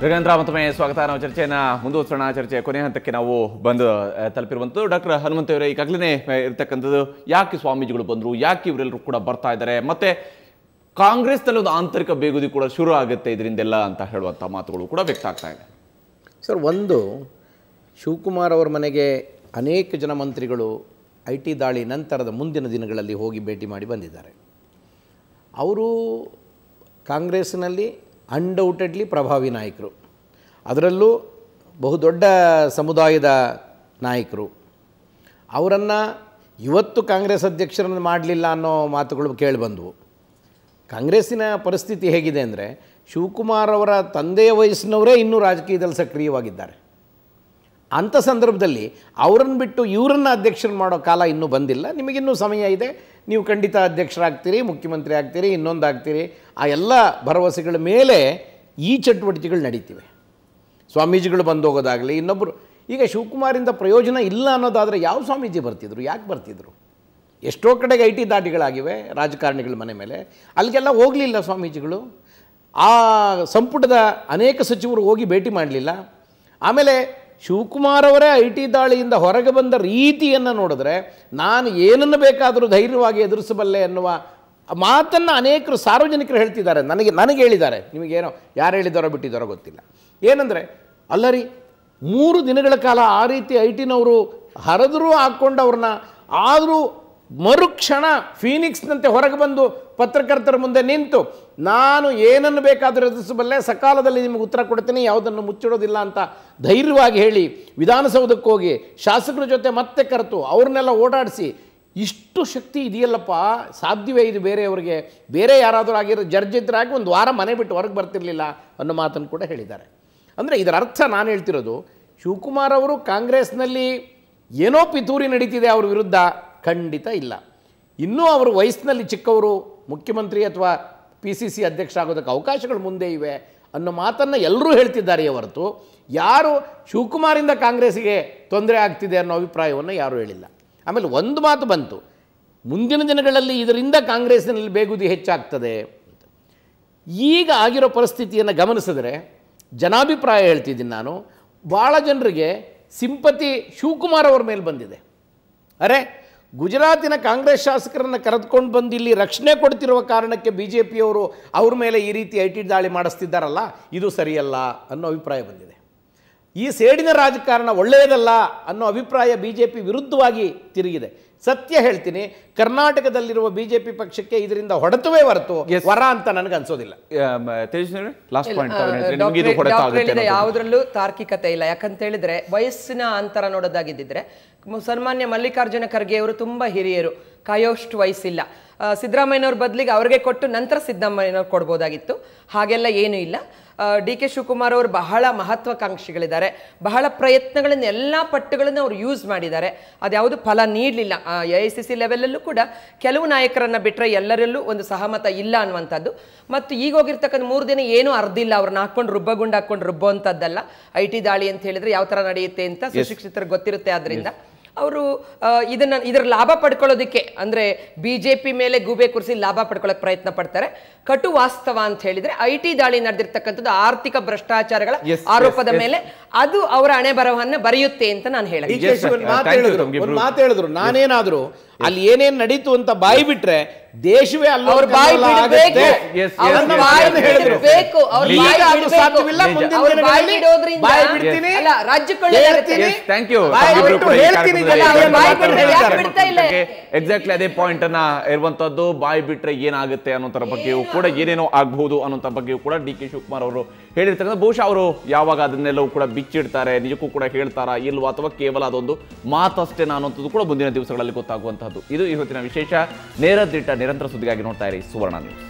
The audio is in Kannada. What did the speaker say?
ರಘುನಂದ್ರ ಮತ್ತೊಮ್ಮೆ ಸ್ವಾಗತ. ನಾವು ಚರ್ಚೆಯನ್ನು ಮುಂದುವರಿಸೋಣ. ಚರ್ಚೆಯ ಕೊನೆ ಹಂತಕ್ಕೆ ನಾವು ಬಂದು ತಲುಪಿರುವಂಥದ್ದು. ಡಾಕ್ಟರ್ ಹನುಮಂತವರೇ, ಈಗಾಗಲೇ ಇರ್ತಕ್ಕಂಥದ್ದು ಯಾಕೆ ಸ್ವಾಮೀಜಿಗಳು ಬಂದರು, ಯಾಕೆ ಇವರೆಲ್ಲರೂ ಕೂಡ ಬರ್ತಾ ಇದ್ದಾರೆ, ಮತ್ತೆ ಕಾಂಗ್ರೆಸ್ನಲ್ಲಿ ಒಂದು ಆಂತರಿಕ ಬೇಗುದಿ ಕೂಡ ಶುರು ಆಗುತ್ತೆ ಇದರಿಂದೆಲ್ಲ ಅಂತ ಹೇಳುವಂಥ ಮಾತುಗಳು ಕೂಡ ವ್ಯಕ್ತ ಆಗ್ತಾ ಇದೆ. ಸರ್, ಒಂದು ಶಿವಕುಮಾರ್ ಅವರ ಮನೆಗೆ ಅನೇಕ ಜನ ಮಂತ್ರಿಗಳು IT ದಾಳಿ ನಂತರದ ಮುಂದಿನ ದಿನಗಳಲ್ಲಿ ಹೋಗಿ ಭೇಟಿ ಮಾಡಿ ಬಂದಿದ್ದಾರೆ. ಅವರು ಕಾಂಗ್ರೆಸ್ನಲ್ಲಿ ಅನ್ಡೌಟೆಡ್ಲಿ ಪ್ರಭಾವಿ ನಾಯಕರು, ಅದರಲ್ಲೂ ಬಹುದೊಡ್ಡ ಸಮುದಾಯದ ನಾಯಕರು. ಅವರನ್ನು ಇವತ್ತು ಕಾಂಗ್ರೆಸ್ ಅಧ್ಯಕ್ಷರನ್ನು ಮಾಡಲಿಲ್ಲ ಅನ್ನೋ ಮಾತುಗಳು ಕೇಳಿಬಂದವು. ಕಾಂಗ್ರೆಸ್ಸಿನ ಪರಿಸ್ಥಿತಿ ಹೇಗಿದೆ ಅಂದರೆ, ಶಿವಕುಮಾರ್ ಅವರ ತಂದೆಯ ವಯಸ್ಸಿನವರೇ ಇನ್ನೂ ರಾಜಕೀಯದಲ್ಲಿ ಸಕ್ರಿಯವಾಗಿದ್ದಾರೆ. ಅಂಥ ಸಂದರ್ಭದಲ್ಲಿ ಅವರನ್ನು ಬಿಟ್ಟು ಇವರನ್ನು ಅಧ್ಯಕ್ಷರು ಮಾಡೋ ಕಾಲ ಇನ್ನೂ ಬಂದಿಲ್ಲ. ನಿಮಗಿನ್ನೂ ಸಮಯ ಇದೆ, ನೀವು ಖಂಡಿತ ಅಧ್ಯಕ್ಷರಾಗ್ತೀರಿ, ಮುಖ್ಯಮಂತ್ರಿ ಆಗ್ತೀರಿ, ಇನ್ನೊಂದು ಆಗ್ತೀರಿ. ಆ ಎಲ್ಲ ಭರವಸೆಗಳ ಮೇಲೆ ಈ ಚಟುವಟಿಕೆಗಳು ನಡೀತಿವೆ. ಸ್ವಾಮೀಜಿಗಳು ಬಂದೋಗೋದಾಗಲಿ, ಇನ್ನೊಬ್ಬರು. ಈಗ ಶಿವಕುಮಾರಿಂದ ಪ್ರಯೋಜನ ಇಲ್ಲ ಅನ್ನೋದಾದರೆ ಯಾವ ಸ್ವಾಮೀಜಿ ಬರ್ತಿದ್ರು, ಯಾಕೆ ಬರ್ತಿದ್ರು? ಎಷ್ಟೋ ಕಡೆಗೆ IT ದಾಳಿಗಳಾಗಿವೆ ರಾಜಕಾರಣಿಗಳ ಮನೆ ಮೇಲೆ, ಅಲ್ಲಿಗೆಲ್ಲ ಹೋಗಲಿಲ್ಲ ಸ್ವಾಮೀಜಿಗಳು. ಆ ಸಂಪುಟದ ಅನೇಕ ಸಚಿವರು ಹೋಗಿ ಭೇಟಿ ಮಾಡಲಿಲ್ಲ. ಆಮೇಲೆ ಶಿವಕುಮಾರ್ ಅವರೇ IT ದಾಳಿಯಿಂದ ಹೊರಗೆ ಬಂದ ರೀತಿಯನ್ನು ನೋಡಿದ್ರೆ, ನಾನು ಏನನ್ನು ಬೇಕಾದರೂ ಧೈರ್ಯವಾಗಿ ಎದುರಿಸಬಲ್ಲೆ ಅನ್ನುವ ಮಾತನ್ನು ಅನೇಕರು ಸಾರ್ವಜನಿಕರು ಹೇಳ್ತಿದ್ದಾರೆ. ನನಗೆ ಹೇಳಿದ್ದಾರೆ. ನಿಮಗೇನೋ ಯಾರು ಹೇಳಿದಾರೋ ಬಿಟ್ಟಿದ್ದಾರೋ ಗೊತ್ತಿಲ್ಲ. ಏನಂದರೆ, ಅಲ್ಲರಿ 3 ದಿನಗಳ ಕಾಲ ಆ ರೀತಿ IT ನವರು ಹರಿದರೂ ಹಾಕ್ಕೊಂಡು ಅವ್ರನ್ನ, ಆದರೂ ಮರುಕ್ಷಣ ಫೀನಿಕ್ಸ್ನಂತೆ ಹೊರಗೆ ಬಂದು ಪತ್ರಕರ್ತರ ಮುಂದೆ ನಿಂತು, ನಾನು ಏನನ್ನು ಬೇಕಾದರೂ ಎದುರಿಸಬಲ್ಲೆ, ಸಕಾಲದಲ್ಲಿ ನಿಮಗೆ ಉತ್ತರ ಕೊಡ್ತೀನಿ, ಯಾವುದನ್ನು ಮುಚ್ಚಿಡೋದಿಲ್ಲ ಅಂತ ಧೈರ್ಯವಾಗಿ ಹೇಳಿ ವಿಧಾನಸೌಧಕ್ಕೆ ಹೋಗಿ ಶಾಸಕರ ಜೊತೆ ಮತ್ತೆ ಕರೆತು ಅವ್ರನ್ನೆಲ್ಲ ಓಡಾಡಿಸಿ, ಇಷ್ಟು ಶಕ್ತಿ ಇದೆಯಲ್ಲಪ್ಪ, ಸಾಧ್ಯವೇ ಇದು ಬೇರೆಯವರಿಗೆ? ಬೇರೆ ಯಾರಾದರೂ ಆಗಿರೋ ಜರ್ಜಿತರಾಗಿ ಒಂದು ವಾರ ಮನೆ ಬಿಟ್ಟು ಹೊರಗೆ ಬರ್ತಿರಲಿಲ್ಲ ಅನ್ನೋ ಮಾತನ್ನು ಕೂಡ ಹೇಳಿದ್ದಾರೆ. ಅಂದರೆ ಇದರ ಅರ್ಥ ನಾನು ಹೇಳ್ತಿರೋದು, ಶಿವಕುಮಾರ್ ಅವರು ಕಾಂಗ್ರೆಸ್ನಲ್ಲಿ ಏನೋ ಪಿತೂರಿ ನಡೀತಿದೆ ಅವ್ರ ವಿರುದ್ಧ, ಖಂಡಿತ ಇಲ್ಲ. ಇನ್ನೂ ಅವರು ವಯಸ್ಸಿನಲ್ಲಿ ಚಿಕ್ಕವರು, ಮುಖ್ಯಮಂತ್ರಿ ಅಥವಾ PCC ಅಧ್ಯಕ್ಷ ಆಗೋದಕ್ಕೆ ಅವಕಾಶಗಳು ಮುಂದೆ ಇವೆ ಅನ್ನೋ ಮಾತನ್ನು ಎಲ್ಲರೂ ಹೇಳ್ತಿದ್ದಾರೆ ಹೊರತು ಯಾರು ಶಿವಕುಮಾರಿಂದ ಕಾಂಗ್ರೆಸ್ಸಿಗೆ ತೊಂದರೆ ಆಗ್ತಿದೆ ಅನ್ನೋ ಅಭಿಪ್ರಾಯವನ್ನು ಯಾರೂ ಹೇಳಿಲ್ಲ. ಆಮೇಲೆ ಒಂದು ಮಾತು ಬಂತು, ಮುಂದಿನ ದಿನಗಳಲ್ಲಿ ಇದರಿಂದ ಕಾಂಗ್ರೆಸ್ಸಿನಲ್ಲಿ ಬೇಗುದಿ ಹೆಚ್ಚಾಗ್ತದೆ. ಈಗ ಆಗಿರೋ ಪರಿಸ್ಥಿತಿಯನ್ನು ಗಮನಿಸಿದ್ರೆ, ಜನಾಭಿಪ್ರಾಯ ಹೇಳ್ತಿದ್ದೀನಿ ನಾನು, ಭಾಳ ಜನರಿಗೆ ಸಿಂಪತಿ ಶಿವಕುಮಾರ್ ಅವರ ಮೇಲೆ ಬಂದಿದೆ. ಅರೆ, ಗುಜರಾತಿನ ಕಾಂಗ್ರೆಸ್ ಶಾಸಕರನ್ನು ಕರೆದುಕೊಂಡು ಬಂದು ಇಲ್ಲಿ ರಕ್ಷಣೆ ಕೊಡ್ತಿರುವ ಕಾರಣಕ್ಕೆ BJPಯವರು ಅವ್ರ ಮೇಲೆ ಈ ರೀತಿ IT ದಾಳಿ ಮಾಡಿಸ್ತಿದ್ದಾರಲ್ಲ, ಇದು ಸರಿಯಲ್ಲ ಅನ್ನೋ ಅಭಿಪ್ರಾಯ ಬಂದಿದೆ. ಈ ಸೇಡಿನ ರಾಜಕಾರಣ ಒಳ್ಳೆಯದಲ್ಲ ಅನ್ನೋ ಅಭಿಪ್ರಾಯ BJP ವಿರುದ್ಧವಾಗಿ ತಿರುಗಿದೆ. ಸತ್ಯ ಹೇಳ್ತೀನಿ, ಕರ್ನಾಟಕದಲ್ಲಿರುವ BJP ಪಕ್ಷಕ್ಕೆ ಇದರಿಂದ ಹೊಡೆತವೇ ಹೊರತು ವರ ಅಂತ ನನಗೆ ಅನ್ಸೋದಿಲ್ಲ. ಯಾವುದ್ರಲ್ಲೂ ತಾರ್ಕಿಕತೆ ಇಲ್ಲ. ಯಾಕಂತ ಹೇಳಿದ್ರೆ, ವಯಸ್ಸಿನ ಅಂತರ ನೋಡೋದಾಗಿದ್ದಿದ್ರೆ ಸನ್ಮಾನ್ಯ ಮಲ್ಲಿಕಾರ್ಜುನ ಖರ್ಗೆ ಅವರು ತುಂಬಾ ಹಿರಿಯರು, ಕಾಯೋಷ್ಟು ವಯಸ್ಸಿಲ್ಲ. ಸಿದ್ದರಾಮಯ್ಯನವ್ರ ಬದಲಿಗೆ ಅವ್ರಿಗೆ ಕೊಟ್ಟು ನಂತರ ಸಿದ್ದರಾಮಯ್ಯನವ್ರು ಕೊಡ್ಬೋದಾಗಿತ್ತು. ಹಾಗೆಲ್ಲ ಏನೂ ಇಲ್ಲ. DK ಶಿವಕುಮಾರ್ ಅವರು ಬಹಳ ಮಹತ್ವಾಕಾಂಕ್ಷಿಗಳಿದ್ದಾರೆ. ಬಹಳ ಪ್ರಯತ್ನಗಳನ್ನು, ಎಲ್ಲ ಪಟ್ಟುಗಳನ್ನು ಅವರು ಯೂಸ್ ಮಾಡಿದ್ದಾರೆ. ಅದ್ಯಾವುದು ಫಲ ನೀಡಲಿಲ್ಲ. AICC ಲೆವೆಲಲ್ಲೂ ಕೂಡ ಕೆಲವು ನಾಯಕರನ್ನು ಬಿಟ್ಟರೆ ಎಲ್ಲರಲ್ಲೂ ಒಂದು ಸಹಮತ ಇಲ್ಲ ಅನ್ನುವಂಥದ್ದು. ಮತ್ತು ಈಗ ಹೋಗಿರ್ತಕ್ಕಂಥ 3 ದಿನ ಏನೂ ಅರ್ಧಿಲ್ಲ. ಅವ್ರನ್ನ ಹಾಕೊಂಡು ಗುಂಡು ಹಾಕೊಂಡು ರುಬ್ಬೋ ಅಂಥದ್ದಲ್ಲ. IT ದಾಳಿ ಅಂತ ಹೇಳಿದ್ರೆ ಯಾವ ಥರ ನಡೆಯುತ್ತೆ ಅಂತ ಸುಶಿಕ್ಷಿತರಿಗೆ ಗೊತ್ತಿರುತ್ತೆ. ಆದ್ದರಿಂದ ಅವರು ಇದರ ಲಾಭ ಪಡ್ಕೊಳ್ಳೋದಕ್ಕೆ, ಅಂದರೆ BJP ಮೇಲೆ ಗೂಬೆ ಕುರಿಸಿ ಲಾಭ ಪಡ್ಕೊಳ್ಳೋಕೆ ಪ್ರಯತ್ನ ಪಡ್ತಾರೆ. ಕಟು ವಾಸ್ತವ ಅಂತ ಹೇಳಿದ್ರೆ, IT ದಾಳಿ ನಡೆದಿರ್ತಕ್ಕಂಥದ್ದು ಆರ್ಥಿಕ ಭ್ರಷ್ಟಾಚಾರಗಳ ಆರೋಪದ ಮೇಲೆ. ಅದು ಅವರ ಹಣೆ ಬರಹವನ್ನು ಬರೆಯುತ್ತೆ ಅಂತ ನಾನು ಒಂದು ಮಾತು ಹೇಳಿದ್ರು. ನಾನೇನಾದ್ರು ಅಲ್ಲಿ ಏನೇನು ನಡೀತು ಅಂತ ಬಾಯಿ ಬಿಟ್ರೆ ದೇಶವೇ ರಾಜ್ಯಗಳ ಎಕ್ಸಾಕ್ಟ್ಲಿ ಅದೇ ಪಾಯಿಂಟ್ ಅನ್ನ ಇರುವಂತದ್ದು. ಬಾಯಿ ಬಿಟ್ರೆ ಏನಾಗುತ್ತೆ ಅನ್ನೋದ್ರ ಬಗ್ಗೆಯೂ ಕೂಡ, ಏನೇನೋ ಆಗ್ಬಹುದು ಅನ್ನೋದ್ರ ಬಗ್ಗೆಯೂ ಕೂಡ DK ಶಿವಕುಮಾರ್ ಅವರು ಹೇಳಿರ್ತಕ್ಕಂಥ, ಬಹುಶಃ ಅವರು ಯಾವಾಗ ಅದನ್ನೆಲ್ಲವೂ ಕೂಡ ಬಿಚ್ಚಿಡ್ತಾರೆ, ನಿಜಕ್ಕೂ ಕೂಡ ಹೇಳ್ತಾರಾ ಇಲ್ವಾ, ಅಥವಾ ಕೇವಲ ಅದೊಂದು ಮಾತಷ್ಟೇನಾ ಅನ್ನೋಂಥದ್ದು ಕೂಡ ಮುಂದಿನ ದಿವಸಗಳಲ್ಲಿ ಗೊತ್ತಾಗುವಂತಹದ್ದು. ಇದು ಇವತ್ತಿನ ವಿಶೇಷ. ನೇರ ದಿಟ್ಟ ನಿರಂತರ ಸುದ್ದಿಗಾಗಿ ನೋಡ್ತಾ ಇರಿ ಸುವರ್ಣ ನ್ಯೂಸ್.